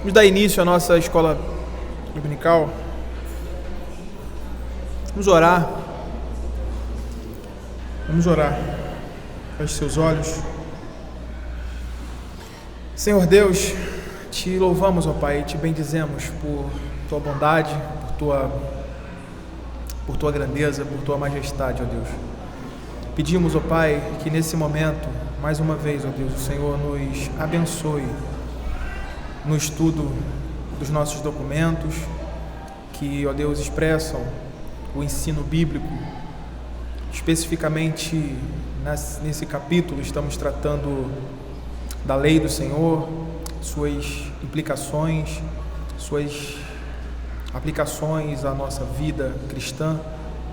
Vamos dar início à nossa escola dominical. Vamos orar. Feche seus olhos. Senhor Deus, te louvamos, ó Pai, e te bendizemos por tua bondade, por tua grandeza, por tua majestade, ó Deus. Pedimos, ó Pai, que nesse momento, mais uma vez, ó Deus, o Senhor nos abençoe no estudo dos nossos documentos, que, ó Deus, expressam o ensino bíblico. Especificamente nesse capítulo estamos tratando da lei do Senhor, suas implicações, suas aplicações à nossa vida cristã.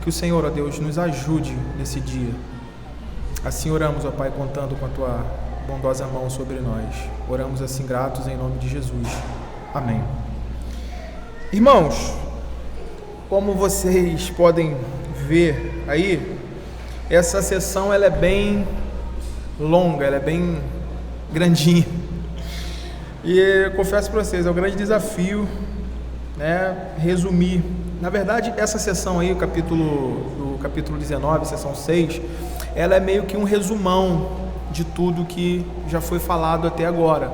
Que o Senhor, ó Deus, nos ajude nesse dia. Assim oramos, ó Pai, contando com a tua bondosa mão sobre nós. Oramos assim gratos em nome de Jesus. Amém. Irmãos, como vocês podem ver aí, essa sessão ela é bem longa, ela é bem grandinha. E eu confesso para vocês, é um grande desafio, né, resumir. Na verdade, essa sessão aí, o capítulo 19, sessão 6, ela é meio que um resumão de tudo que já foi falado até agora.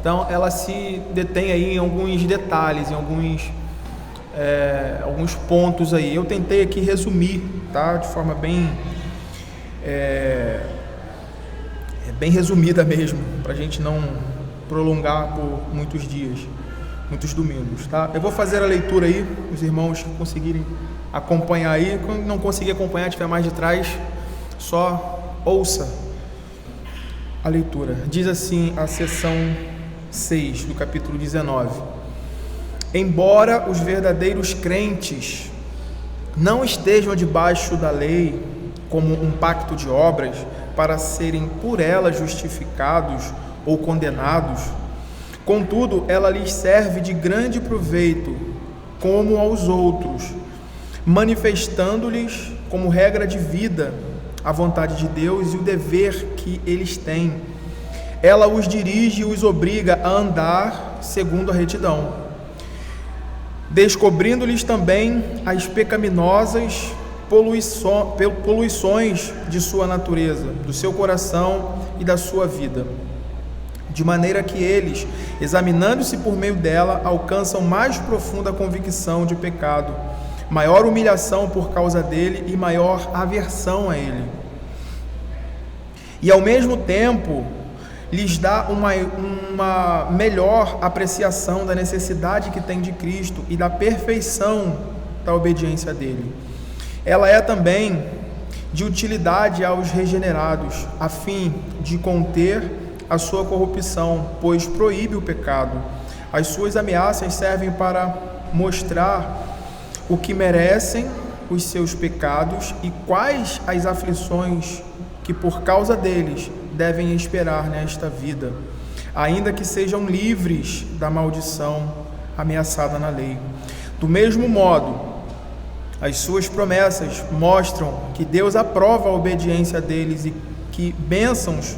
Então, ela se detém aí em alguns detalhes, em alguns pontos aí. Eu tentei aqui resumir, tá? De forma bem resumida mesmo, para a gente não prolongar por muitos dias, muitos domingos, tá? Eu vou fazer a leitura aí, os irmãos conseguirem acompanhar aí. Quando não conseguir acompanhar, estiver mais de trás, só ouça a leitura. Diz assim a seção 6 do capítulo 19: Embora os verdadeiros crentes não estejam debaixo da lei como um pacto de obras para serem por ela justificados ou condenados, contudo ela lhes serve de grande proveito como aos outros, manifestando-lhes como regra de vida a vontade de Deus e o dever que eles têm. Ela os dirige e os obriga a andar segundo a retidão, descobrindo-lhes também as pecaminosas poluições de sua natureza, do seu coração e da sua vida, de maneira que eles, examinando-se por meio dela, alcançam mais profunda convicção de pecado, maior humilhação por causa dele e maior aversão a ele. E ao mesmo tempo lhes dá uma melhor apreciação da necessidade que tem de Cristo e da perfeição da obediência dele. Ela é também de utilidade aos regenerados, a fim de conter a sua corrupção, pois proíbe o pecado. As suas ameaças servem para mostrar o que merecem os seus pecados e quais as aflições que por causa deles devem esperar nesta vida, ainda que sejam livres da maldição ameaçada na lei. Do mesmo modo, as suas promessas mostram que Deus aprova a obediência deles e que bênçãos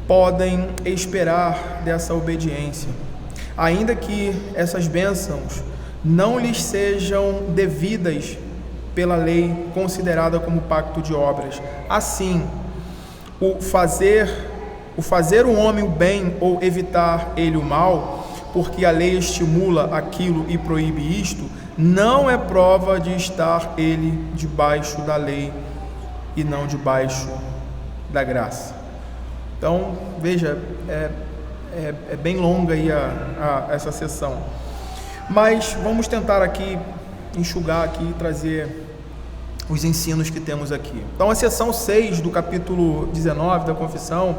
podem esperar dessa obediência, ainda que essas bênçãos não lhes sejam devidas pela lei considerada como pacto de obras. Assim, o fazer o homem o bem ou evitar ele o mal, porque a lei estimula aquilo e proíbe isto, não é prova de estar ele debaixo da lei e não debaixo da graça. Então, veja, é bem longa aí essa sessão, mas vamos tentar aqui enxugar aqui e trazer os ensinos que temos aqui. Então, a seção 6 do capítulo 19 da confissão,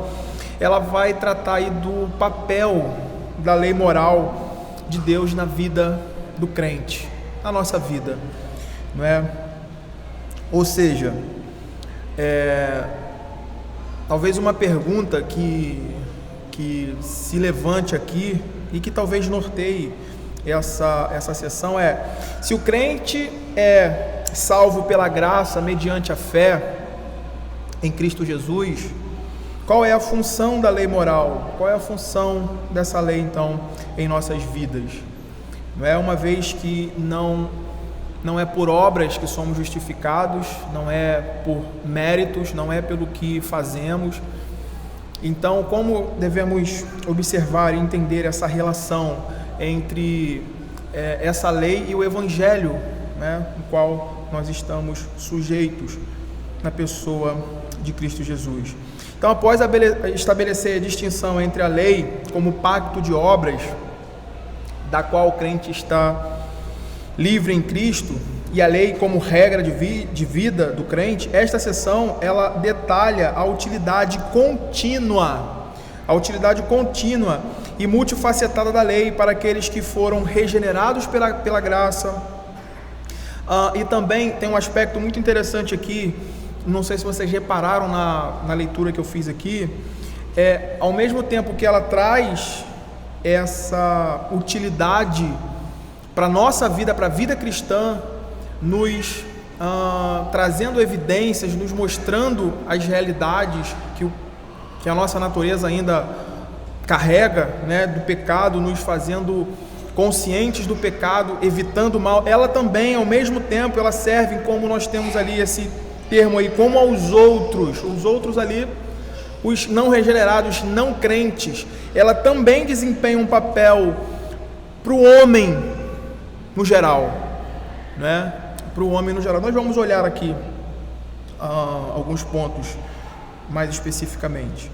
ela vai tratar aí do papel da lei moral de Deus na vida do crente, na nossa vida, não é? Ou seja, talvez uma pergunta que se levante aqui e que talvez norteie essa sessão é: se o crente é salvo pela graça mediante a fé em Cristo Jesus, Qual é a função da lei moral? Qual é a função dessa lei, então, em nossas vidas? Não é uma vez que não é por obras que somos justificados, não é por méritos, não é pelo que fazemos. Então, como devemos observar e entender essa relação entre essa lei e o Evangelho, né, no qual nós estamos sujeitos na pessoa de Cristo Jesus? Então, após estabelecer a distinção entre a lei como pacto de obras, da qual o crente está livre em Cristo, e a lei como regra de vida do crente, esta seção ela detalha a utilidade contínua e multifacetada da lei para aqueles que foram regenerados pela graça. E também tem um aspecto muito interessante aqui, não sei se vocês repararam na leitura que eu fiz aqui, ao mesmo tempo que ela traz essa utilidade para a nossa vida, para a vida cristã, nos trazendo evidências, nos mostrando as realidades que a nossa natureza ainda carrega, né, do pecado, nos fazendo conscientes do pecado, evitando o mal. Ela também, ao mesmo tempo, ela serve como nós temos ali esse termo aí, como aos outros, os outros ali, os não regenerados, não crentes. Ela também desempenha um papel para o homem no geral, né? Para o homem no geral. Nós vamos olhar aqui alguns pontos mais especificamente.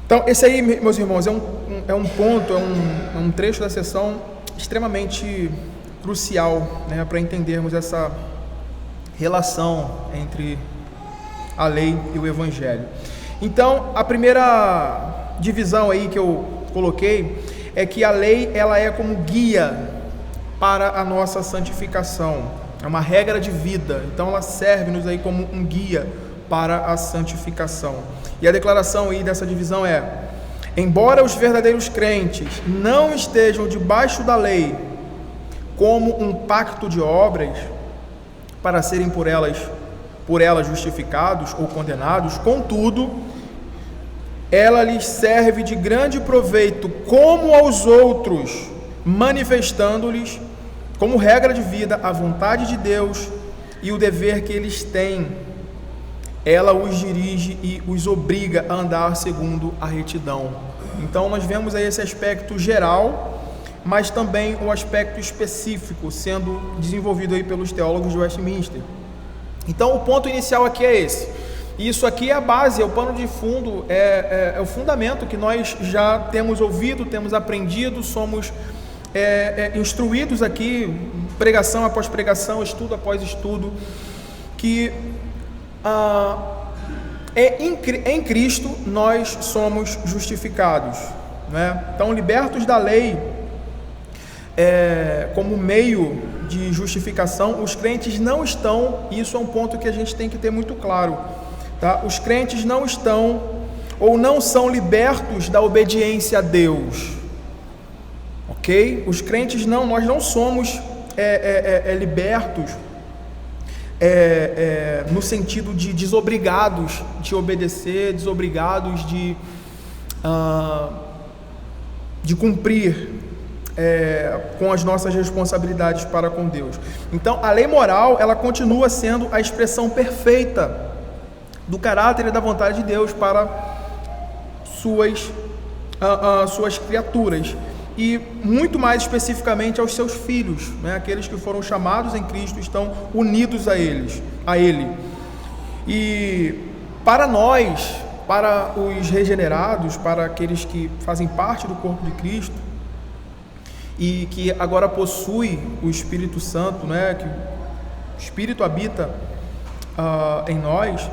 Então, esse aí, meus irmãos, é um trecho da sessão extremamente crucial, né, para entendermos essa relação entre a lei e o Evangelho. Então, a primeira divisão aí que eu coloquei é que a lei ela é como guia para a nossa santificação, é uma regra de vida, então ela serve-nos aí como um guia para a santificação. E a declaração aí dessa divisão é: embora os verdadeiros crentes não estejam debaixo da lei como um pacto de obras para serem por elas justificados ou condenados, contudo, ela lhes serve de grande proveito como aos outros, manifestando-lhes como regra de vida a vontade de Deus e o dever que eles têm. Ela os dirige e os obriga a andar segundo a retidão. Então nós vemos aí esse aspecto geral, mas também o aspecto específico sendo desenvolvido aí pelos teólogos de Westminster. Então o ponto inicial aqui é esse. Isso aqui é a base, é o pano de fundo, é o fundamento que nós já temos ouvido, temos aprendido, somos instruídos aqui, pregação após pregação, estudo após estudo, que em Cristo nós somos justificados, né? Então, libertos da lei como meio de justificação, os crentes não estão, e isso é um ponto que a gente tem que ter muito claro, tá? Os crentes não estão ou não são libertos da obediência a Deus, ok? Os crentes nós não somos libertos no sentido de desobrigados de obedecer, desobrigados de cumprir com as nossas responsabilidades para com Deus. Então, a lei moral, ela continua sendo a expressão perfeita do caráter e da vontade de Deus para suas criaturas, e muito mais especificamente aos seus filhos, né? Aqueles que foram chamados em Cristo estão unidos a Ele. E para nós, para os regenerados, para aqueles que fazem parte do corpo de Cristo e que agora possui o Espírito Santo, né? Que o Espírito habita em nós,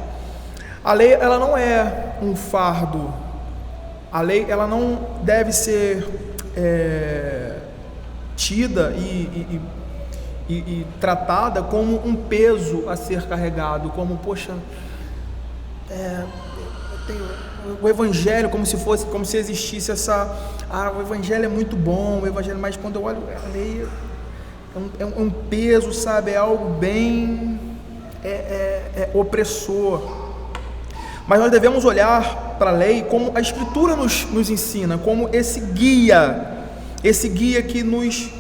a lei ela não é um fardo, a lei ela não deve ser tida e tratada como um peso a ser carregado, como, poxa, o Evangelho, como se existisse o Evangelho é muito bom, o Evangelho, mas quando eu olho a lei, é um peso, sabe, é algo bem opressor. Mas nós devemos olhar para a lei como a Escritura nos ensina, como esse guia que nos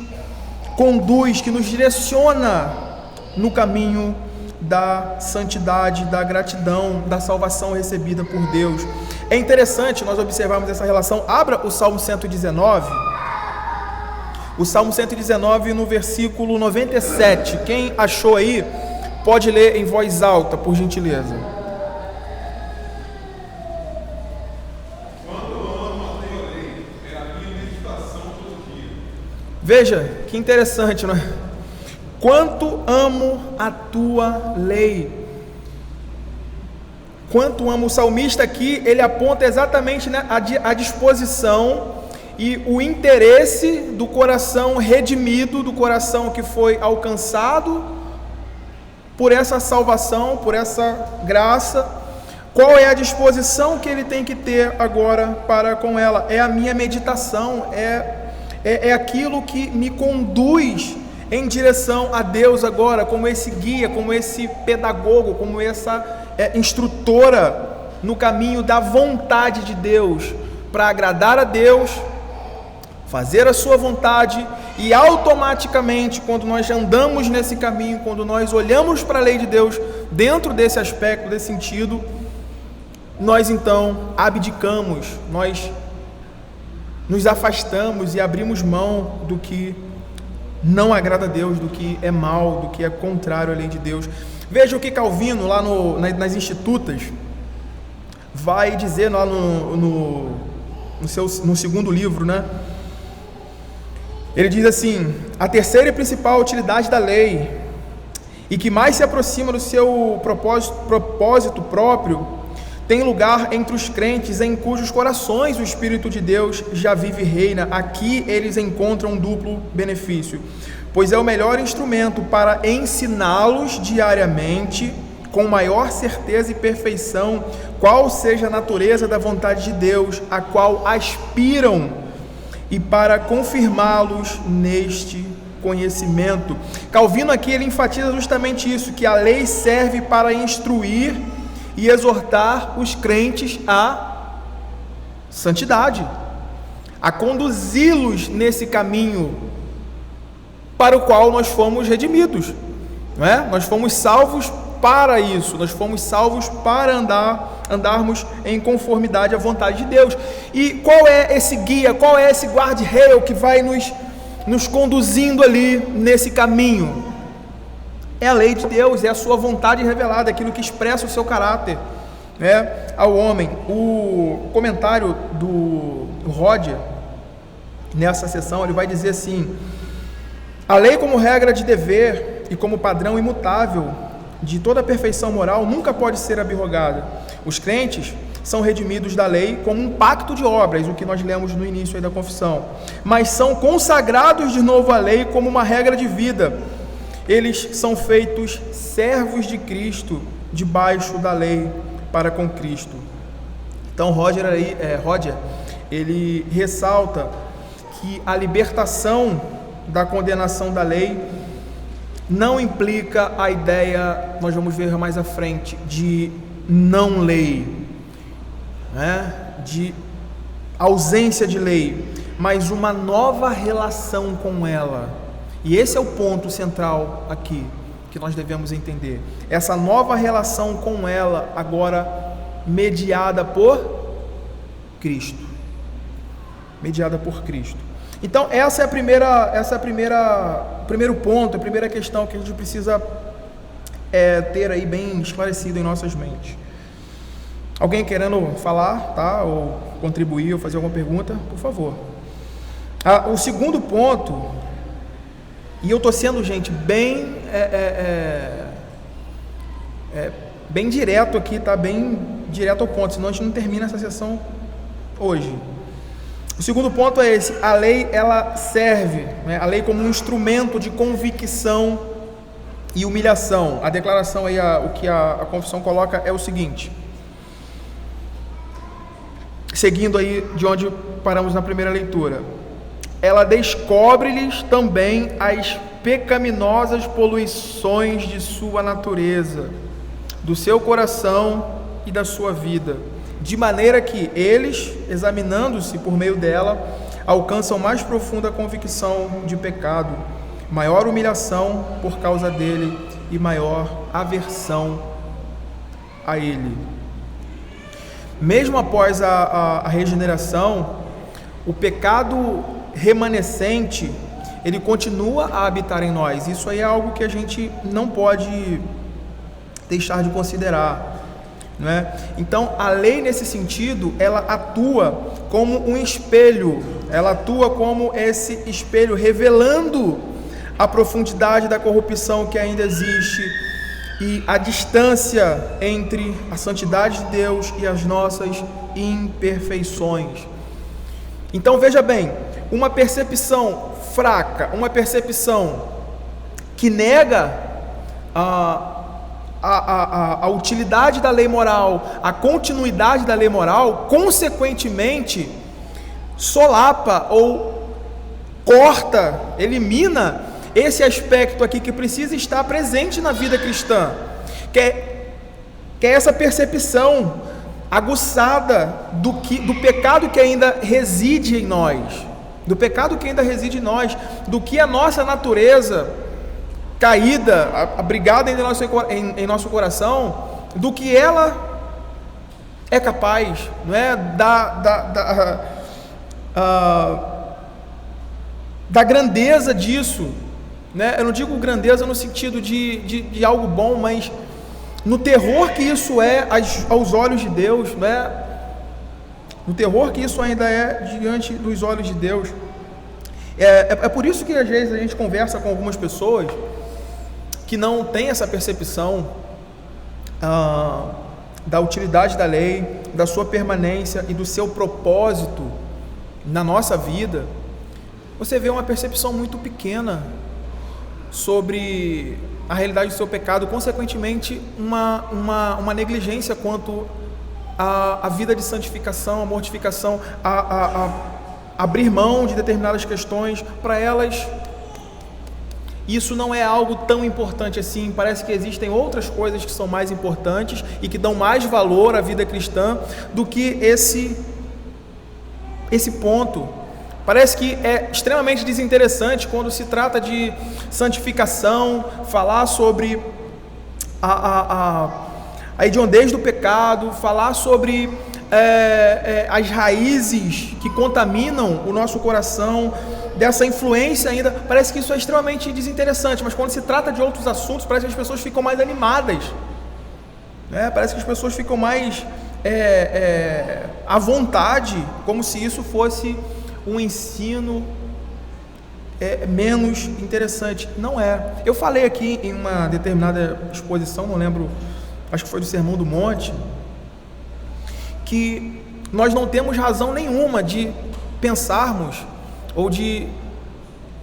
conduz, que nos direciona no caminho da santidade, da gratidão, da salvação recebida por Deus. É interessante nós observarmos essa relação. Abra o Salmo 119, o Salmo 119 no versículo 97. Quem achou aí, pode ler em voz alta, por gentileza. Veja, que interessante, não é? Quanto amo a tua lei. Quanto amo. O salmista aqui, ele aponta exatamente, né, a disposição e o interesse do coração redimido, do coração que foi alcançado por essa salvação, por essa graça. Qual é a disposição que ele tem que ter agora para com ela? É a minha meditação, é aquilo que me conduz em direção a Deus agora, como esse guia, como esse pedagogo, como essa instrutora no caminho da vontade de Deus, para agradar a Deus, fazer a sua vontade, e automaticamente, quando nós andamos nesse caminho, quando nós olhamos para a lei de Deus dentro desse aspecto, desse sentido, nós então abdicamos, nós nos afastamos e abrimos mão do que não agrada a Deus, do que é mal, do que é contrário à lei de Deus. Veja o que Calvino, lá nas Institutas, vai dizer lá no segundo livro, né? Ele diz assim: a terceira e principal utilidade da lei, e que mais se aproxima do seu propósito próprio, tem lugar entre os crentes em cujos corações o Espírito de Deus já vive e reina. Aqui eles encontram um duplo benefício, pois é o melhor instrumento para ensiná-los diariamente, com maior certeza e perfeição, qual seja a natureza da vontade de Deus, a qual aspiram, e para confirmá-los neste conhecimento. Calvino aqui, ele enfatiza justamente isso, que a lei serve para instruir e exortar os crentes à santidade, a conduzi-los nesse caminho para o qual nós fomos redimidos, não é? Nós fomos salvos para isso, nós fomos salvos para andarmos em conformidade à vontade de Deus. E qual é esse guia, qual é esse guarda-reio que vai nos conduzindo ali nesse caminho? É a lei de Deus, é a sua vontade revelada, aquilo que expressa o seu caráter, né, ao homem. O comentário do Roger, nessa sessão, ele vai dizer assim: a lei como regra de dever e como padrão imutável de toda a perfeição moral nunca pode ser abrogada. Os crentes são redimidos da lei como um pacto de obras, o que nós lemos no início aí da confissão, mas são consagrados de novo à lei como uma regra de vida. Eles são feitos servos de Cristo, debaixo da lei para com Cristo. Então Roger, ele ressalta que a libertação da condenação da lei não implica a ideia, nós vamos ver mais à frente, de não lei, né? De ausência de lei, mas uma nova relação com ela. E esse é o ponto central aqui, que nós devemos entender. Essa nova relação com ela, agora mediada por Cristo. Mediada por Cristo. Então, essa é o primeiro ponto, a primeira questão que a gente precisa ter aí bem esclarecido em nossas mentes. Alguém querendo falar, tá? Ou contribuir, ou fazer alguma pergunta, por favor. O segundo ponto, e eu estou sendo, gente, bem direto aqui, tá? Bem direto ao ponto, senão a gente não termina essa sessão hoje. O segundo ponto é esse: a lei, ela serve, né, a lei como um instrumento de convicção e humilhação. A declaração aí, o que a confissão coloca é o seguinte, seguindo aí de onde paramos na primeira leitura: ela descobre-lhes também as pecaminosas poluições de sua natureza, do seu coração e da sua vida, de maneira que eles, examinando-se por meio dela, alcançam mais profunda convicção de pecado, maior humilhação por causa dele e maior aversão a ele. Mesmo após a regeneração, o pecado remanescente, ele continua a habitar em nós. Isso aí é algo que a gente não pode deixar de considerar, não é? Então, a lei, nesse sentido, ela atua como um espelho, ela atua como esse espelho, revelando a profundidade da corrupção que ainda existe e a distância entre a santidade de Deus e as nossas imperfeições. Então, veja bem, uma percepção fraca, uma percepção que nega a utilidade da lei moral, a continuidade da lei moral, consequentemente, solapa ou corta, elimina esse aspecto aqui que precisa estar presente na vida cristã, que é essa percepção aguçada do pecado que ainda reside em nós, do pecado que ainda reside em nós, do que a nossa natureza caída, abrigada em nosso coração, do que ela é capaz, não é? Da grandeza disso, né? Eu não digo grandeza no sentido de algo bom, mas no terror que isso é aos olhos de Deus, né? No terror que isso ainda é diante dos olhos de Deus. É por isso que às vezes a gente conversa com algumas pessoas que não têm essa percepção da utilidade da lei, da sua permanência e do seu propósito na nossa vida. Você vê uma percepção muito pequena sobre a realidade do seu pecado, consequentemente uma negligência quanto à vida de santificação, a mortificação, a abrir mão de determinadas questões. Para elas, isso não é algo tão importante assim. Parece que existem outras coisas que são mais importantes e que dão mais valor à vida cristã do que esse ponto. Parece que é extremamente desinteressante quando se trata de santificação, falar sobre a hediondez do pecado, falar sobre as raízes que contaminam o nosso coração, dessa influência ainda. Parece que isso é extremamente desinteressante, mas quando se trata de outros assuntos, parece que as pessoas ficam mais animadas, né? Parece que as pessoas ficam mais à vontade, como se isso fosse um ensino menos interessante. Não é. Eu falei aqui em uma determinada exposição, não lembro, acho que foi do Sermão do Monte, que nós não temos razão nenhuma de pensarmos ou de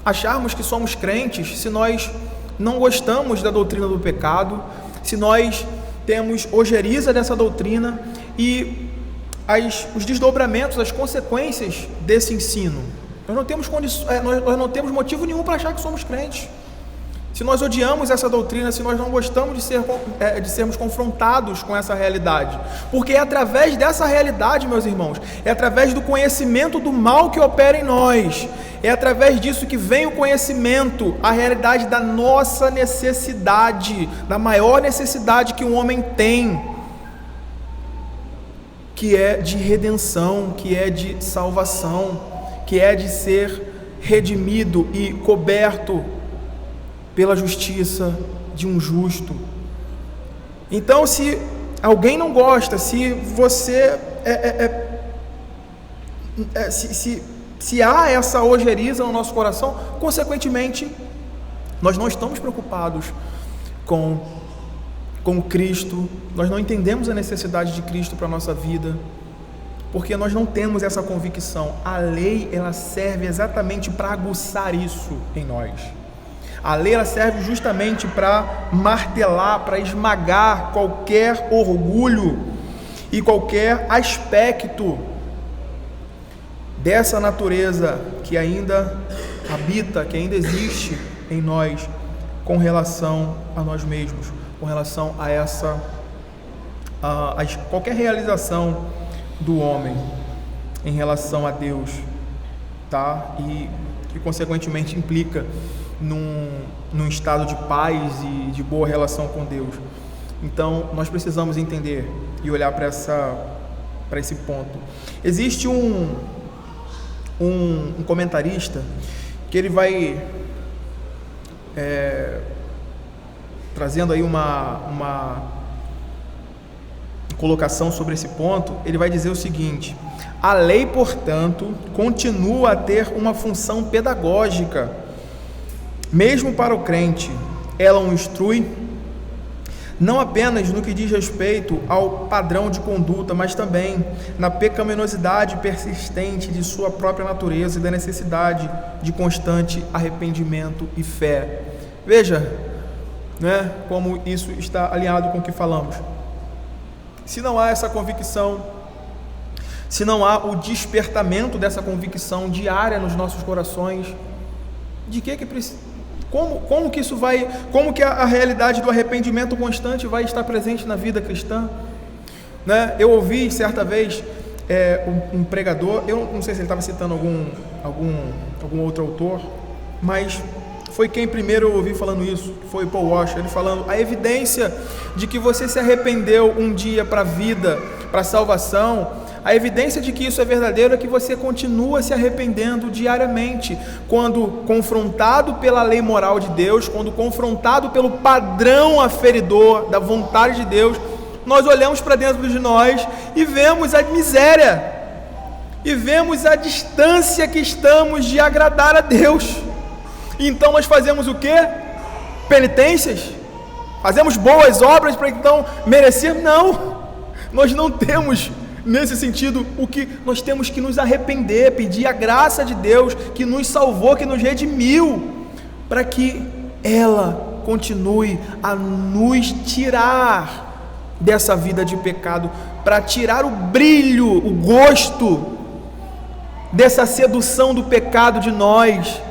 acharmos que somos crentes se nós não gostamos da doutrina do pecado, se nós temos ojeriza dessa doutrina e os desdobramentos, as consequências desse ensino. Nós não temos motivo nenhum para achar que somos crentes. Se nós odiamos essa doutrina, se nós não gostamos de sermos confrontados com essa realidade, porque é através dessa realidade, meus irmãos, é através do conhecimento do mal que opera em nós, é através disso que vem o conhecimento, a realidade da nossa necessidade, da maior necessidade que um homem tem, que é de redenção, que é de salvação, que é de ser redimido e coberto pela justiça de um justo. Então, se alguém não gosta, se você se há essa ojeriza no nosso coração, consequentemente, nós não estamos preocupados com Cristo, nós não entendemos a necessidade de Cristo para a nossa vida, porque nós não temos essa convicção. A lei, ela serve exatamente para aguçar isso em nós. A lei, ela serve justamente para martelar, para esmagar qualquer orgulho e qualquer aspecto dessa natureza que ainda habita, que ainda existe em nós com relação a nós mesmos, com relação a qualquer realização do homem em relação a Deus, tá? E que consequentemente implica num estado de paz e de boa relação com Deus. Então nós precisamos entender e olhar para esse ponto. Existe um comentarista que ele vai trazendo aí uma colocação sobre esse ponto. Ele vai dizer o seguinte: a lei, portanto, continua a ter uma função pedagógica, mesmo para o crente. Ela o instrui não apenas no que diz respeito ao padrão de conduta, mas também na pecaminosidade persistente de sua própria natureza e da necessidade de constante arrependimento e fé. Veja, né, como isso está alinhado com o que falamos. Se não há essa convicção, se não há o despertamento dessa convicção diária nos nossos corações, de que precisa? Como que isso vai, como que a realidade do arrependimento constante vai estar presente na vida cristã? Né? Eu ouvi certa vez um pregador, eu não sei se ele estava citando algum outro autor, mas foi quem primeiro eu ouvi falando isso, foi Paul Washer, ele falando: a evidência de que você se arrependeu um dia para a vida, para a salvação, a evidência de que isso é verdadeiro é que você continua se arrependendo diariamente, quando confrontado pela lei moral de Deus, quando confrontado pelo padrão aferidor da vontade de Deus, nós olhamos para dentro de nós e vemos a miséria, e vemos a distância que estamos de agradar a Deus. Então nós fazemos o quê? Penitências? Fazemos boas obras para então merecer? Não, nós não temos nesse sentido. O que nós temos que nos arrepender, pedir a graça de Deus que nos salvou, que nos redimiu, para que ela continue a nos tirar dessa vida de pecado, para tirar o brilho, o gosto dessa sedução do pecado de nós,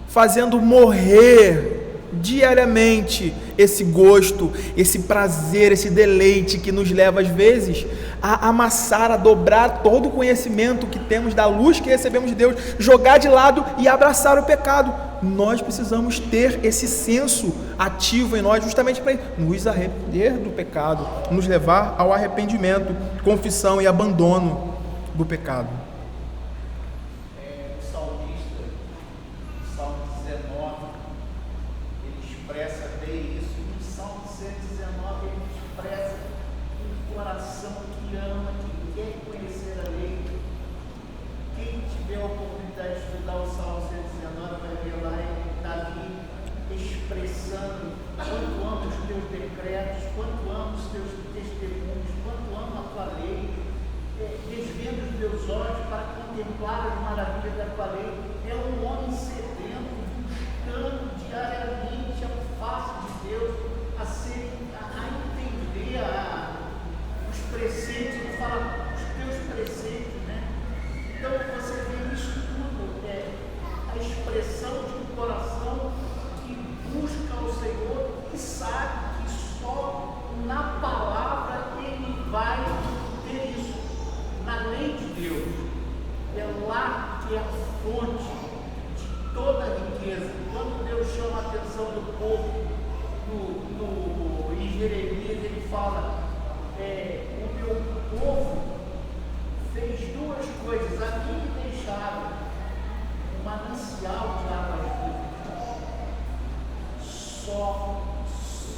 fazendo morrer diariamente esse gosto, esse prazer, esse deleite que nos leva às vezes a amassar, a dobrar todo o conhecimento que temos da luz que recebemos de Deus, jogar de lado e abraçar o pecado. Nós precisamos ter esse senso ativo em nós, justamente para nos arrepender do pecado, nos levar ao arrependimento, confissão e abandono do pecado.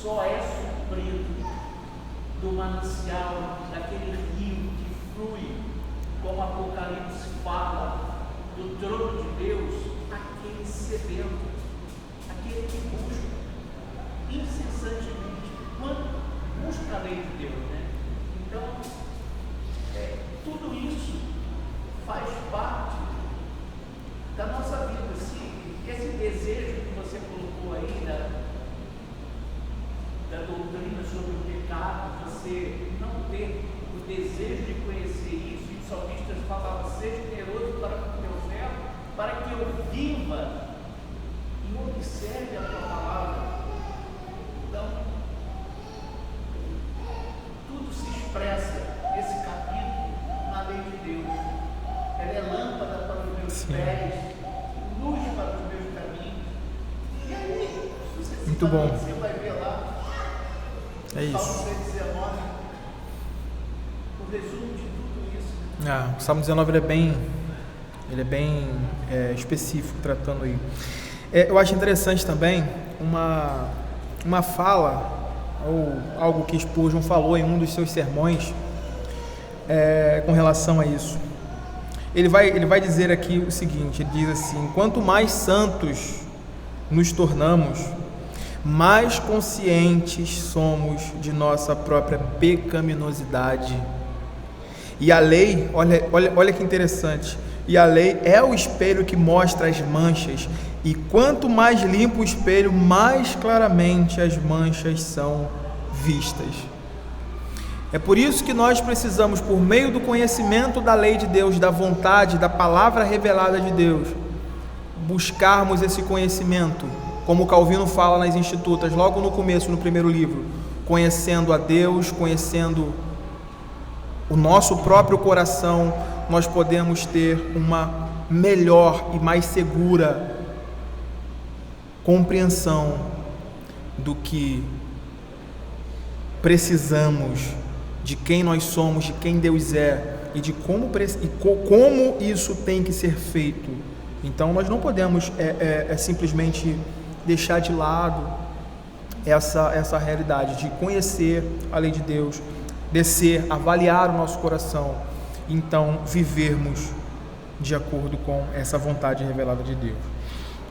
Só é suprido do manancial, daquele rio que flui, como Apocalipse fala, do trono de Deus, aquele sedento, aquele que busca incessantemente, busca a lei de Deus, né? Então, tudo isso faz parte da nossa vida. Esse desejo que você colocou aí da doutrina sobre o pecado, você não ter o desejo de conhecer isso, e o salmista falava: seja generoso para com o teu servo, para que eu viva e observe a tua palavra. Então, tudo luz para os meus caminhos. E aí, muito bom. Você vai ver lá, É isso. Salmo 119, o resumo de tudo isso. O Salmo 19 ele é bem específico, tratando aí. Eu acho interessante também uma fala, ou algo que Spurgeon falou em um dos seus sermões, com relação a isso. Ele vai dizer aqui o seguinte, ele diz assim: quanto mais santos nos tornamos, mais conscientes somos de nossa própria pecaminosidade. E a lei, olha que interessante, e a lei é o espelho que mostra as manchas, e quanto mais limpo o espelho, mais claramente as manchas são vistas. É por isso que nós precisamos, por meio do conhecimento da lei de Deus, da vontade, da palavra revelada de Deus, buscarmos esse conhecimento, como Calvino fala nas Institutas, logo no começo, no primeiro livro, conhecendo a Deus, conhecendo o nosso próprio coração, nós podemos ter uma melhor e mais segura compreensão do que precisamos, de quem nós somos, de quem Deus é e de como isso tem que ser feito. Então nós não podemos simplesmente deixar de lado essa realidade de conhecer a lei de Deus, descer, avaliar o nosso coração, então vivermos de acordo com essa vontade revelada de Deus.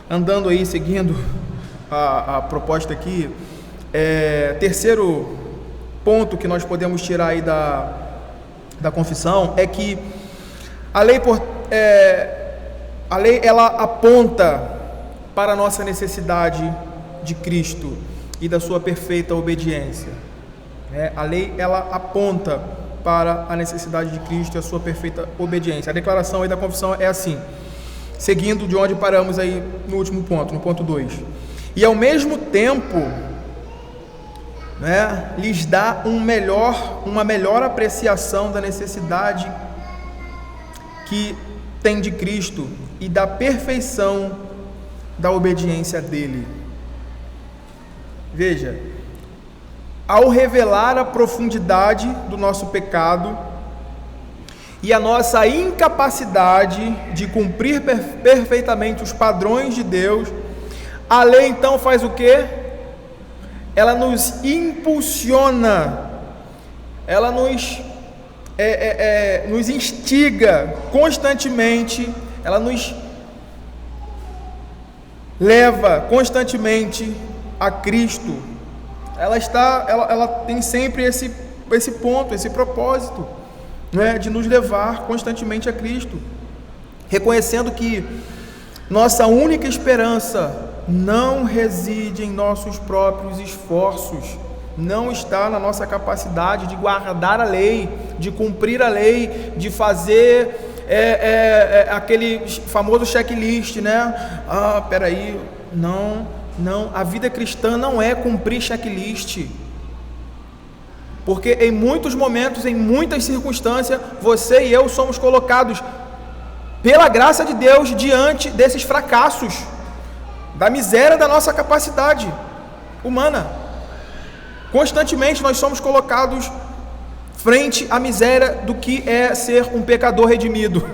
Andando aí, seguindo a proposta aqui, terceiro ponto que nós podemos tirar aí da confissão é que a lei ela aponta para a nossa necessidade de Cristo e da sua perfeita obediência. A lei ela aponta para a necessidade de Cristo e a sua perfeita obediência. A declaração aí da confissão é assim, seguindo de onde paramos aí no último ponto, no ponto 2. E ao mesmo tempo, lhes dá uma melhor apreciação da necessidade que tem de Cristo e da perfeição da obediência dele. Veja, ao revelar a profundidade do nosso pecado e a nossa incapacidade de cumprir perfeitamente os padrões de Deus, a lei então faz o quê? Ela nos impulsiona, ela nos instiga constantemente, ela nos leva constantemente a Cristo. Ela tem sempre esse ponto, esse propósito, de nos levar constantemente a Cristo, reconhecendo que nossa única esperança não reside em nossos próprios esforços, não está na nossa capacidade de guardar a lei, de cumprir a lei, de fazer aquele famoso checklist, peraí, não, a vida cristã não é cumprir checklist, porque em muitos momentos, em muitas circunstâncias, você e eu somos colocados pela graça de Deus diante desses fracassos, da miséria da nossa capacidade humana. Constantemente nós somos colocados frente à miséria do que é ser um pecador redimido.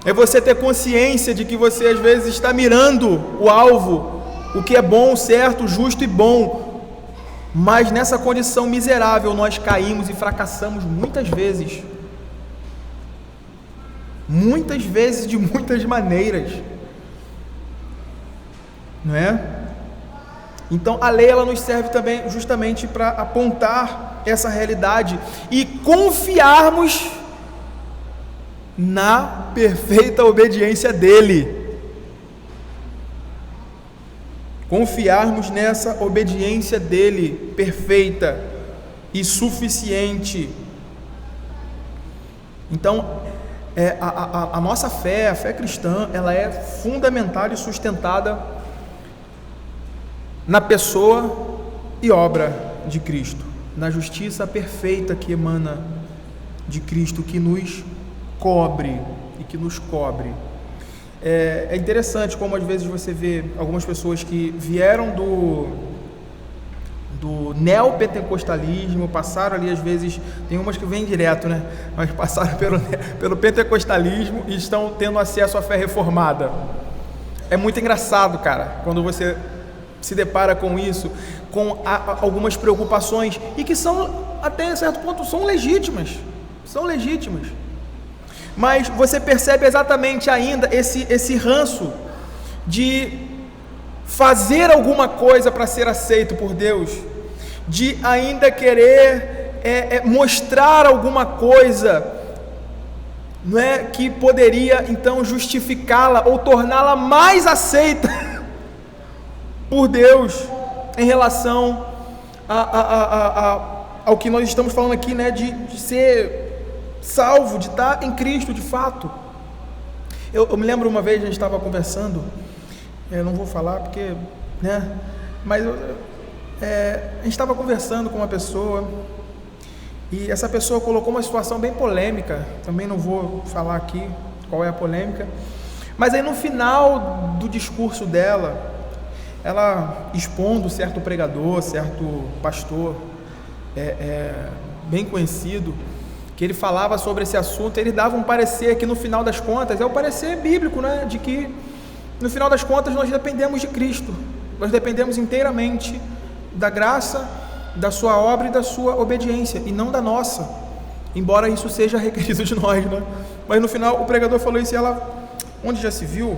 É você ter consciência de que você às vezes está mirando o alvo, o que é bom, certo, justo e bom, mas nessa condição miserável nós caímos e fracassamos muitas vezes de muitas maneiras, não é? Então a lei ela nos serve também justamente para apontar essa realidade e confiarmos na perfeita obediência dele. Confiarmos nessa obediência dele, perfeita e suficiente. Então, a nossa fé, a fé cristã, ela é fundamental e sustentada na pessoa e obra de Cristo, na justiça perfeita que emana de Cristo, que nos cobre e que nos cobre. É interessante como às vezes você vê algumas pessoas que vieram do neopentecostalismo, passaram ali às vezes, tem umas que vêm direto, né? Mas passaram pelo pentecostalismo e estão tendo acesso à fé reformada. É muito engraçado, cara, quando você se depara com isso, com algumas preocupações, e que são, até certo ponto, são legítimas, mas você percebe exatamente ainda esse ranço de fazer alguma coisa para ser aceito por Deus, de ainda querer mostrar alguma coisa, não é, que poderia então justificá-la ou torná-la mais aceita por Deus em relação ao que nós estamos falando aqui, né, de ser salvo, de estar em Cristo de fato. Eu me lembro uma vez, a gente estava conversando, eu não vou falar porque, né, mas a gente estava conversando com uma pessoa, e essa pessoa colocou uma situação bem polêmica, também não vou falar aqui qual é a polêmica, mas aí no final do discurso dela, ela expondo certo pregador, certo pastor, bem conhecido, que ele falava sobre esse assunto, ele dava um parecer que no final das contas, é o parecer bíblico, né, de que no final das contas nós dependemos de Cristo, nós dependemos inteiramente da graça, da sua obra e da sua obediência, e não da nossa, embora isso seja requerido de nós, né? Mas no final o pregador falou isso e ela, onde já se viu,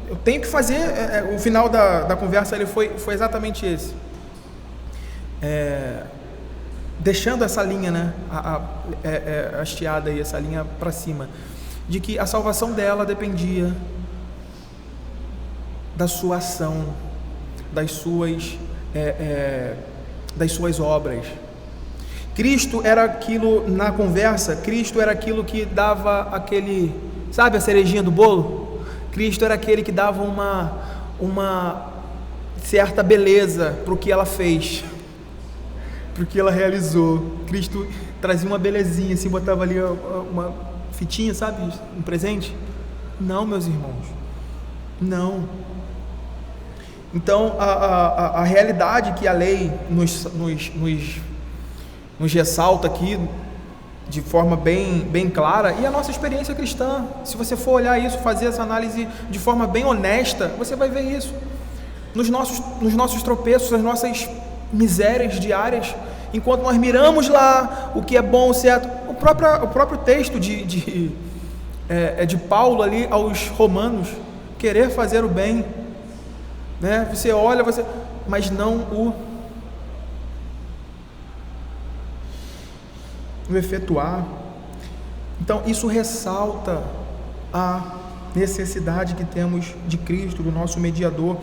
eu tenho que fazer, o final da conversa ele foi exatamente esse, deixando essa linha, né, hasteada aí, essa linha para cima, de que a salvação dela dependia da sua ação, das suas obras. Cristo era aquilo, na conversa, Cristo era aquilo que dava aquele, sabe a cerejinha do bolo? Cristo era aquele que dava uma certa beleza para o que ela fez, para o que ela realizou. Cristo trazia uma belezinha, assim, botava ali uma fitinha, sabe, um presente. Não, meus irmãos, não. Então a realidade que a lei nos ressalta aqui de forma bem clara, e a nossa experiência cristã, se você for olhar isso, fazer essa análise de forma bem honesta, você vai ver isso nos nossos tropeços, nas nossas misérias diárias, enquanto nós miramos lá o que é bom, certo. O próprio texto de Paulo ali aos Romanos, querer fazer o bem, né? Você olha, mas não o efetuar. Então isso ressalta a necessidade que temos de Cristo, do nosso mediador.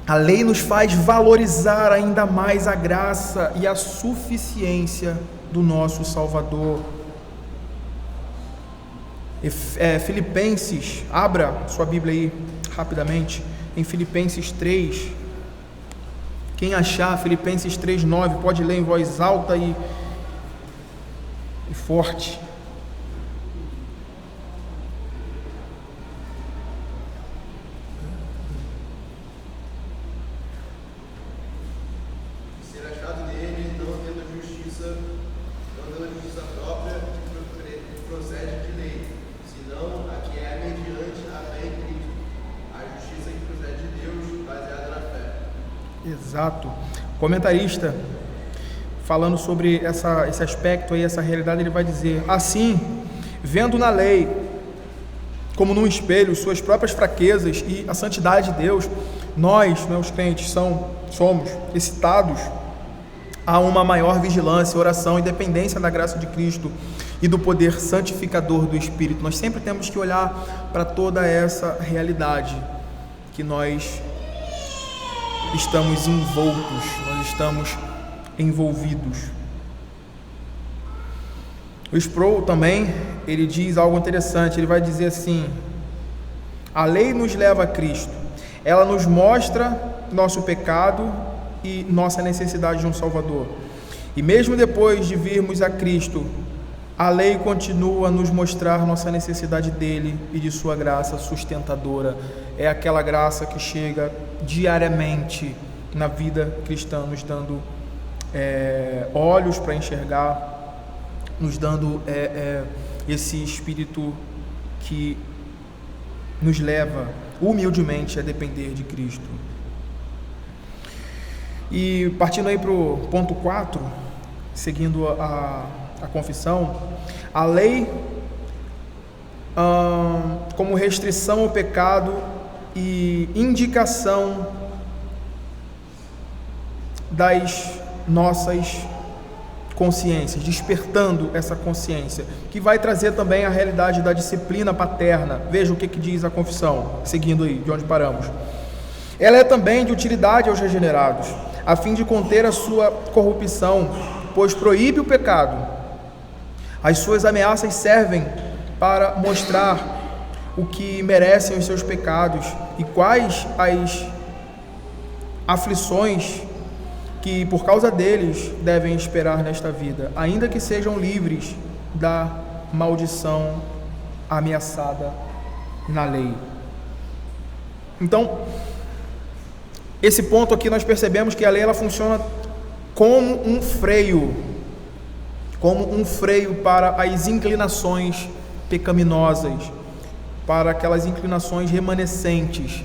A lei nos faz valorizar ainda mais a graça e a suficiência do nosso Salvador. Filipenses, abra sua Bíblia aí rapidamente, em Filipenses 3, quem achar, Filipenses 3:9, pode ler em voz alta e forte. Ser achado nele, não tendo justiça própria que procede de lei, senão a que é mediante a fé em Cristo, a justiça que procede de Deus, baseada na fé. Exato. Comentarista, falando sobre esse aspecto aí, essa realidade, ele vai dizer: assim, vendo na lei, como num espelho, suas próprias fraquezas e a santidade de Deus, nós, né, os crentes, somos excitados a uma maior vigilância, oração e dependência da graça de Cristo e do poder santificador do Espírito. Nós sempre temos que olhar para toda essa realidade que nós estamos envoltos, nós estamos envolvidos. O Sproul também, ele diz algo interessante, ele vai dizer assim: a lei nos leva a Cristo, ela nos mostra nosso pecado e nossa necessidade de um Salvador, e mesmo depois de virmos a Cristo, a lei continua a nos mostrar nossa necessidade dele e de sua graça sustentadora. É aquela graça que chega diariamente na vida cristã, nos dando olhos para enxergar, nos dando esse espírito que nos leva humildemente a depender de Cristo. E partindo aí para o ponto 4, seguindo a confissão, a lei como restrição ao pecado e indicação das nossas consciências, despertando essa consciência, que vai trazer também a realidade da disciplina paterna. Veja o que diz a confissão, seguindo aí de onde paramos. Ela é também de utilidade aos regenerados, a fim de conter a sua corrupção, pois proíbe o pecado. As suas ameaças servem para mostrar o que merecem os seus pecados e quais as aflições que por causa deles devem esperar nesta vida, ainda que sejam livres da maldição ameaçada na lei. Então, esse ponto aqui nós percebemos que a lei ela funciona como um freio para as inclinações pecaminosas, para aquelas inclinações remanescentes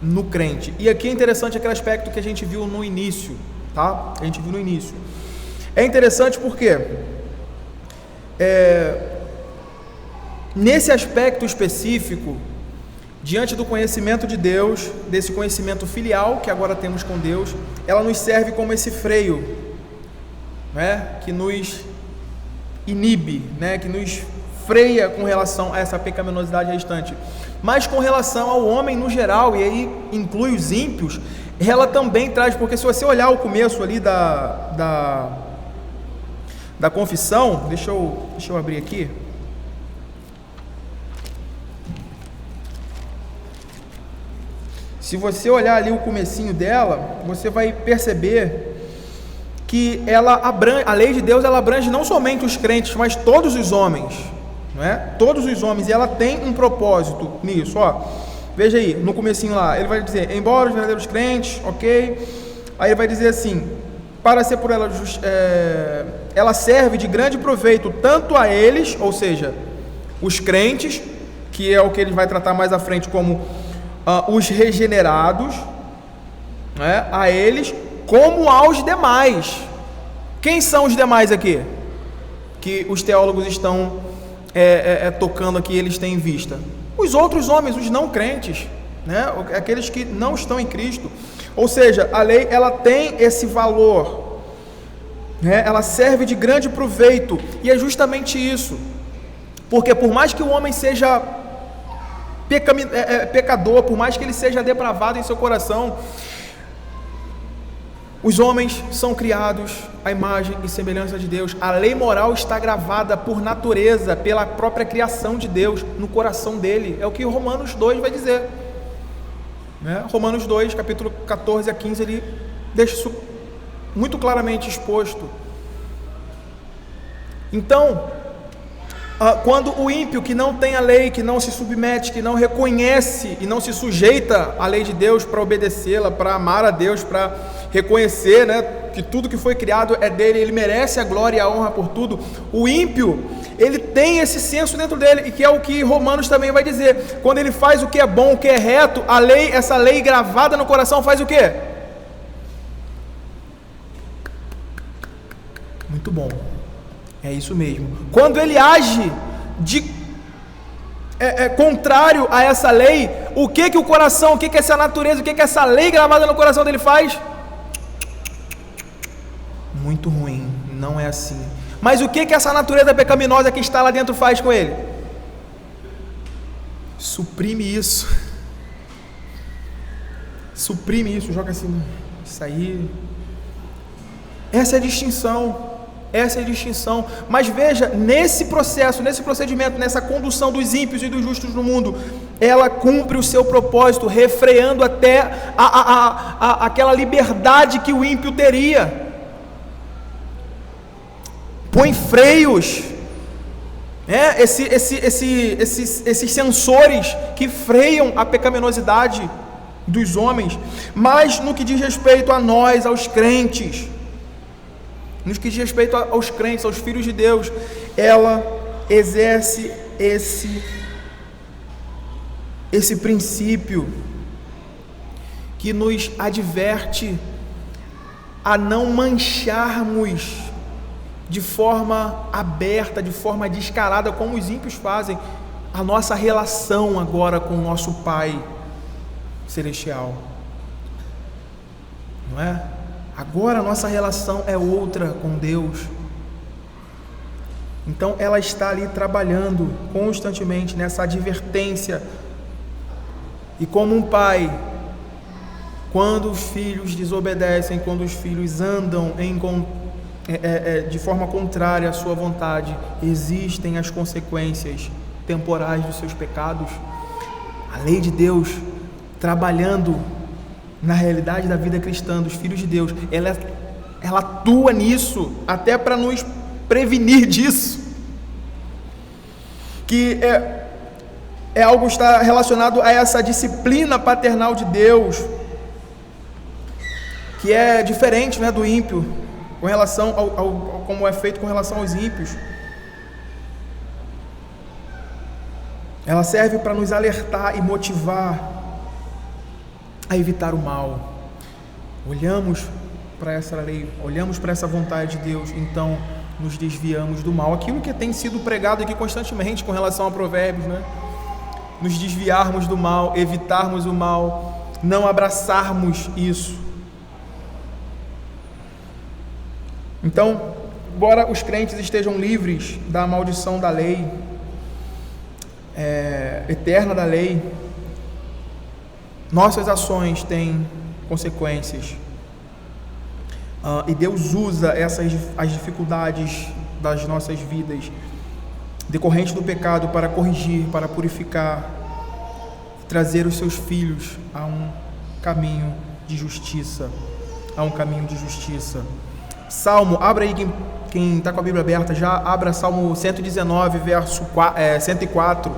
no crente. E aqui é interessante aquele aspecto que a gente viu no início, tá? A gente viu no início. É interessante porque nesse aspecto específico, diante do conhecimento de Deus, desse conhecimento filial que agora temos com Deus, ela nos serve como esse freio, né? Que nos inibe, né? Que nos freia com relação a essa pecaminosidade restante. Mas com relação ao homem no geral, e aí inclui os ímpios, ela também traz, porque se você olhar o começo ali da confissão, deixa eu abrir aqui. Se você olhar ali o comecinho dela, você vai perceber que a lei de Deus ela abrange não somente os crentes, mas todos os homens, não é? Todos os homens, e ela tem um propósito nisso, ó. Veja aí, no comecinho lá, ele vai dizer, embora os verdadeiros crentes, ok? Aí ele vai dizer assim, para ser por ela, ela serve de grande proveito tanto a eles, ou seja, os crentes, que é o que ele vai tratar mais à frente como os regenerados, né, a eles, como aos demais. Quem são os demais aqui? Que os teólogos estão tocando aqui, eles têm em vista. Os outros homens, os não crentes, né, aqueles que não estão em Cristo. Ou seja, a lei ela tem esse valor, né, ela serve de grande proveito, e é justamente isso, porque por mais que o homem seja pecador, por mais que ele seja depravado em seu coração, os homens são criados à imagem e semelhança de Deus. A lei moral está gravada por natureza, pela própria criação de Deus no coração dele. É o que Romanos 2 vai dizer, né? Romanos 2, capítulo 14 a 15, ele deixa isso muito claramente exposto. Então, quando o ímpio que não tem a lei, que não se submete, que não reconhece e não se sujeita à lei de Deus para obedecê-la, para amar a Deus, para reconhecer, né, que tudo que foi criado é dele, ele merece a glória e a honra por tudo, o ímpio, ele tem esse senso dentro dele, e que é o que Romanos também vai dizer, quando ele faz o que é bom, o que é reto, a lei, essa lei gravada no coração faz o quê? Muito bom. É isso mesmo. Quando ele age contrário a essa lei, o que o coração, o que essa natureza, o que essa lei gravada no coração dele faz? Muito ruim, não é assim. Mas o que essa natureza pecaminosa que está lá dentro faz com ele? Suprime isso. Suprime isso, joga assim, isso aí. Essa é a distinção. Essa é a distinção. Mas veja, nesse processo, nesse procedimento, nessa condução dos ímpios e dos justos no mundo, ela cumpre o seu propósito, refreando até aquela liberdade que o ímpio teria. Põe freios Esses sensores que freiam a pecaminosidade dos homens. Mas no que diz respeito a nós, aos crentes, no que diz respeito aos crentes, aos filhos de Deus, ela exerce esse princípio que nos adverte a não mancharmos de forma aberta, de forma descarada, como os ímpios fazem, a nossa relação agora com o nosso Pai Celestial, não é? Agora a nossa relação é outra com Deus. Então ela está ali trabalhando constantemente nessa advertência. E como um pai, quando os filhos desobedecem, quando os filhos andam de forma contrária à sua vontade, existem as consequências temporais dos seus pecados. A lei de Deus, trabalhando na realidade da vida cristã dos filhos de Deus, ela atua nisso, até para nos prevenir disso, que é algo que está relacionado a essa disciplina paternal de Deus, que é diferente, né, do ímpio, com relação ao como é feito com relação aos ímpios. Ela serve para nos alertar e motivar a evitar o mal. Olhamos para essa lei, olhamos para essa vontade de Deus, então nos desviamos do mal. Aquilo que tem sido pregado aqui constantemente com relação a Provérbios, né? Nos desviarmos do mal, evitarmos o mal, não abraçarmos isso. Então, embora os crentes estejam livres da maldição da lei, eterna da lei, nossas ações têm consequências. E Deus usa as dificuldades das nossas vidas, decorrentes do pecado, para corrigir, para purificar, trazer os seus filhos a um caminho de justiça, Salmo, abra aí, quem está com a Bíblia aberta, já abra Salmo 119, verso 104,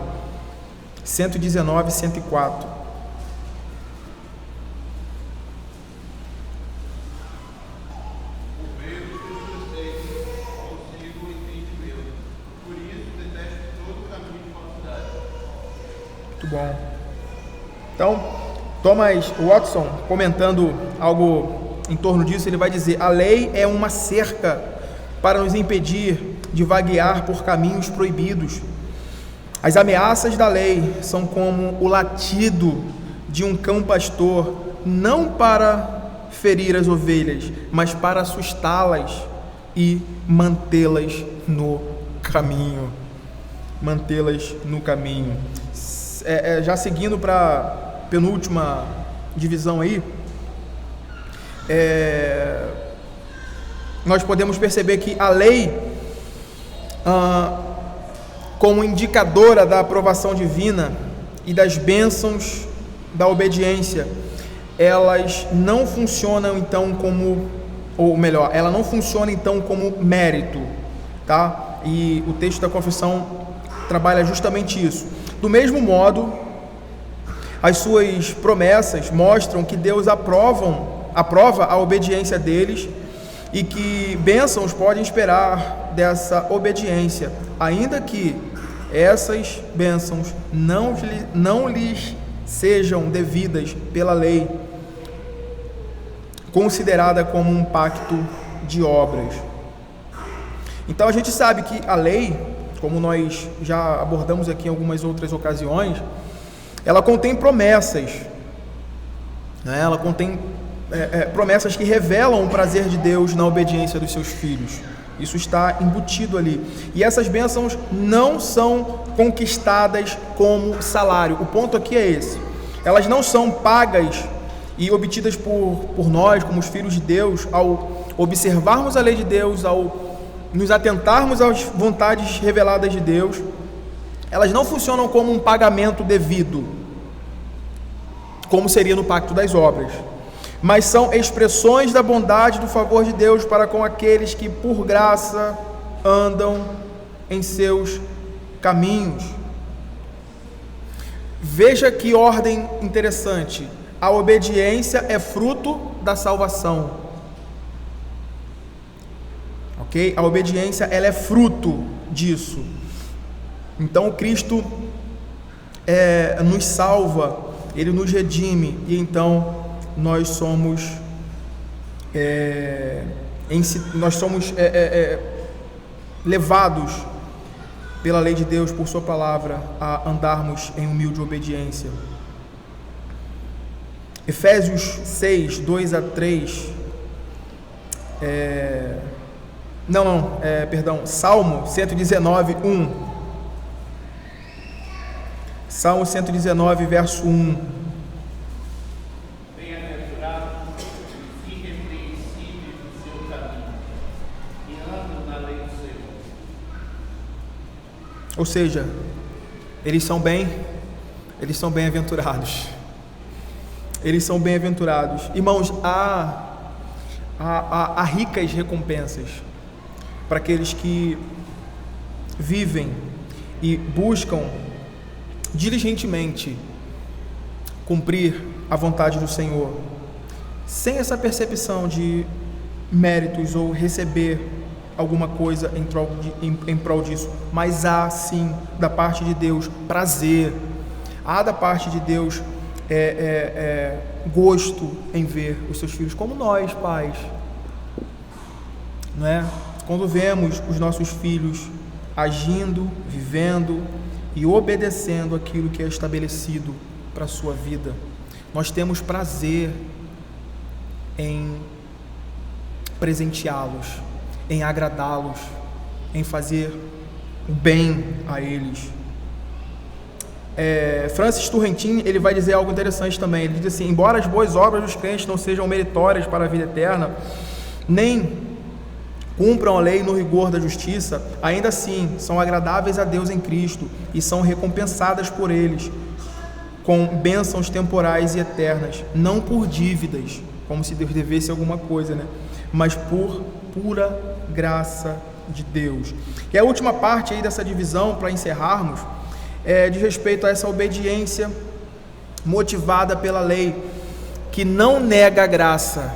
119, 104. Muito bom. Então, Thomas Watson, comentando algo em torno disso, ele vai dizer: a lei é uma cerca para nos impedir de vaguear por caminhos proibidos. As ameaças da lei são como o latido de um cão pastor, não para ferir as ovelhas, mas para assustá-las e mantê-las no caminho. Já seguindo para a penúltima divisão aí, nós podemos perceber que a lei, como indicadora da aprovação divina e das bênçãos da obediência, elas não funcionam então ela não funciona então como mérito, tá? E o texto da confissão trabalha justamente isso. Do mesmo modo, as suas promessas mostram que Deus aprova a obediência deles e que bênçãos podem esperar dessa obediência, ainda que essas bênçãos não lhes sejam devidas pela lei, considerada como um pacto de obras. Então a gente sabe que a lei, como nós já abordamos aqui em algumas outras ocasiões, ela contém promessas, né? Ela contém promessas que revelam o prazer de Deus na obediência dos seus filhos. Isso está embutido ali. E essas bênçãos não são conquistadas como salário. O ponto aqui é esse. Elas não são pagas e obtidas por nós, como os filhos de Deus, ao observarmos a lei de Deus, ao nos atentarmos às vontades reveladas de Deus. Elas não funcionam como um pagamento devido, como seria no pacto das obras, mas são expressões da bondade e do favor de Deus para com aqueles que por graça andam em seus caminhos. Veja que ordem interessante. A obediência é fruto da salvação. Ok? A obediência, ela é fruto disso. Então Cristo nos salva, Ele nos redime, e então nós somos levados pela lei de Deus, por sua palavra, a andarmos em humilde obediência. Efésios 6, 2 a 3, Salmo 119, 1. Salmo 119, verso 1. Bem-aventurado e irrepreensível o seu caminho, e andam na lei do Senhor. Ou seja, eles são bem-aventurados. Eles são bem-aventurados. Irmãos, há ricas recompensas para aqueles que vivem e buscam diligentemente cumprir a vontade do Senhor, sem essa percepção de méritos ou receber alguma coisa em prol disso, mas há sim da parte de Deus prazer, há da parte de Deus gosto em ver os seus filhos, como nós pais, não é? Quando vemos os nossos filhos agindo, vivendo e obedecendo aquilo que é estabelecido para a sua vida, nós temos prazer em presenteá-los, em agradá-los, em fazer o bem a eles. Francis Turrentin, ele vai dizer algo interessante também. Ele diz assim: embora as boas obras dos crentes não sejam meritórias para a vida eterna, nem cumpram a lei no rigor da justiça, ainda assim são agradáveis a Deus em Cristo e são recompensadas por eles com bênçãos temporais e eternas, não por dívidas, como se Deus devesse alguma coisa, né? Mas por pura graça de Deus. E a última parte aí dessa divisão, para encerrarmos, diz respeito a essa obediência motivada pela lei, que não nega a graça,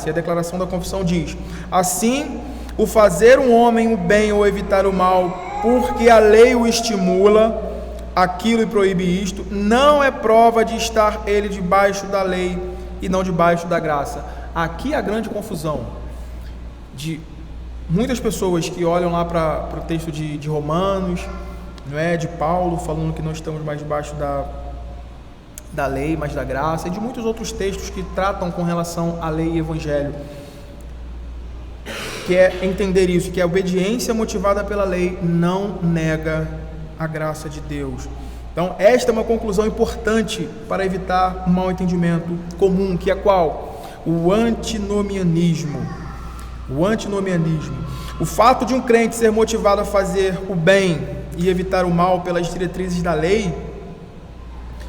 E a declaração da confissão diz: assim, o fazer um homem o bem ou evitar o mal, porque a lei o estimula aquilo e proíbe isto, não é prova de estar ele debaixo da lei e não debaixo da graça. Aqui a grande confusão de muitas pessoas que olham lá para o texto de Romanos, não é, de Paulo, falando que não estamos mais debaixo da lei, mas da graça, e de muitos outros textos que tratam com relação à lei e evangelho, que é entender isso, que a obediência motivada pela lei não nega a graça de Deus. Então, esta é uma conclusão importante para evitar um mau entendimento comum, que é qual? O antinomianismo. O fato de um crente ser motivado a fazer o bem e evitar o mal pelas diretrizes da lei,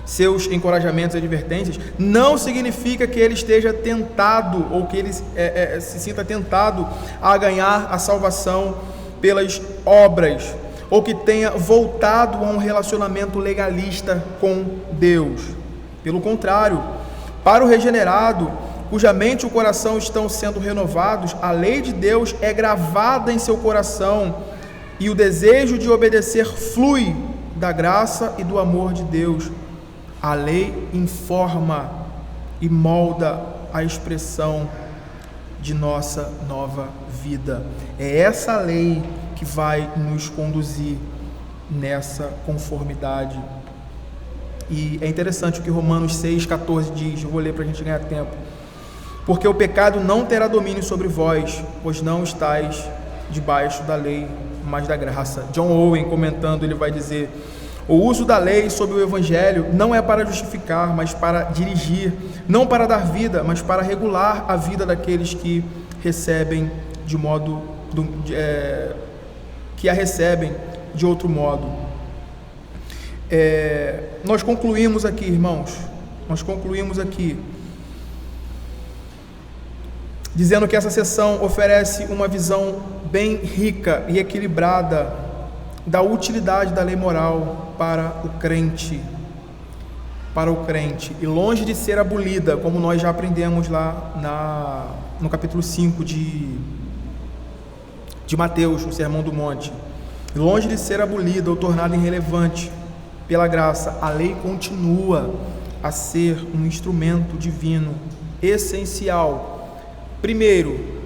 seus encorajamentos e advertências, não significa que ele esteja tentado, ou que ele se sinta tentado a ganhar a salvação pelas obras, ou que tenha voltado a um relacionamento legalista com Deus. Pelo contrário, para o regenerado, cuja mente e o coração estão sendo renovados, a lei de Deus é gravada em seu coração, e o desejo de obedecer flui da graça e do amor de Deus. A lei informa e molda a expressão de nossa nova vida. É essa lei que vai nos conduzir nessa conformidade. E é interessante o que Romanos 6,14 diz, eu vou ler para a gente ganhar tempo. Porque o pecado não terá domínio sobre vós, pois não estáis debaixo da lei, mas da graça. John Owen, comentando, ele vai dizer: o uso da lei sobre o evangelho não é para justificar, mas para dirigir, não para dar vida, mas para regular a vida daqueles que recebem de modo que a recebem de outro modo. Nós concluímos aqui, irmãos, dizendo que essa sessão oferece uma visão bem rica e equilibrada da utilidade da lei moral para o crente, e longe de ser abolida, como nós já aprendemos lá no capítulo 5 de Mateus, no Sermão do Monte, longe de ser abolida ou tornada irrelevante pela graça, a lei continua a ser um instrumento divino essencial, primeiro,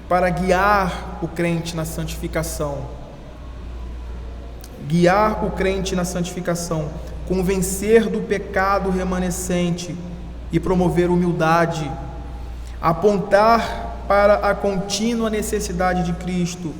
para guiar o crente na santificação, convencer do pecado remanescente e promover humildade, apontar para a contínua necessidade de Cristo,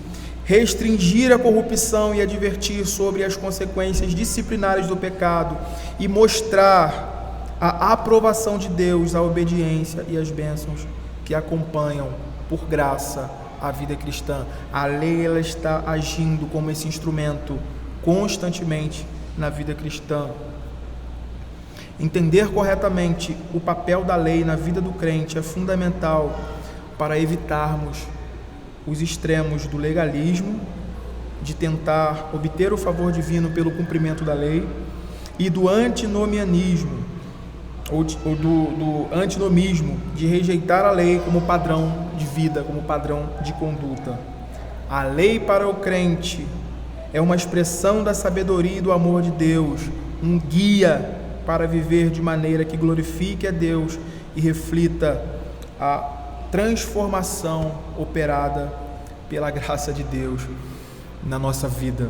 restringir a corrupção e advertir sobre as consequências disciplinares do pecado e mostrar a aprovação de Deus, a obediência e as bênçãos que acompanham por graça a vida cristã. A lei, ela está agindo como esse instrumento constantemente na vida cristã. Entender corretamente o papel da lei na vida do crente é fundamental para evitarmos os extremos do legalismo, de tentar obter o favor divino pelo cumprimento da lei, e do antinomianismo, ou do antinomismo, de rejeitar a lei como padrão de vida, como padrão de conduta. A lei para o crente é uma expressão da sabedoria e do amor de Deus, um guia para viver de maneira que glorifique a Deus e reflita a transformação operada pela graça de Deus na nossa vida.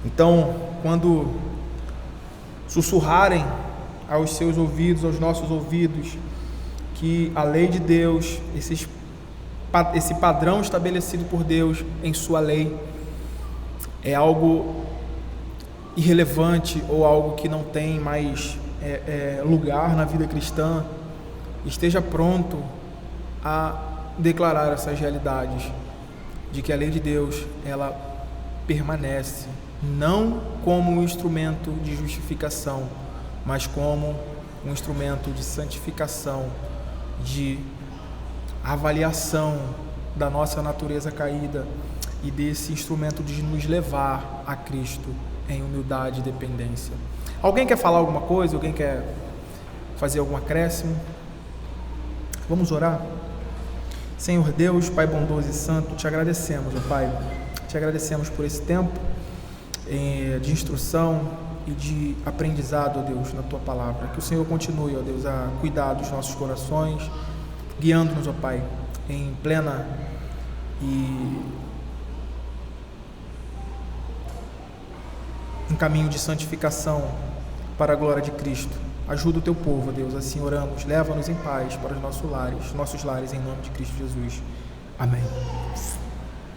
Então, quando sussurrarem aos seus ouvidos, aos nossos ouvidos, que a lei de Deus, esse padrão estabelecido por Deus em sua lei, é algo irrelevante ou algo que não tem mais lugar na vida cristã, esteja pronto a declarar essas realidades, de que a lei de Deus, ela permanece, não como um instrumento de justificação, mas como um instrumento de santificação, de avaliação da nossa natureza caída e desse instrumento de nos levar a Cristo em humildade e dependência. Alguém quer falar alguma coisa? Alguém quer fazer algum acréscimo? Vamos orar? Senhor Deus, Pai bondoso e santo, te agradecemos, ó Pai, te agradecemos por esse tempo de instrução e de aprendizado, ó Deus, na Tua Palavra. Que o Senhor continue, ó Deus, a cuidar dos nossos corações, guiando-nos, ó Pai, em plena e em caminho de santificação para a glória de Cristo. Ajuda o Teu povo, ó Deus, assim oramos. Leva-nos em paz para os nossos lares, em nome de Cristo Jesus. Amém.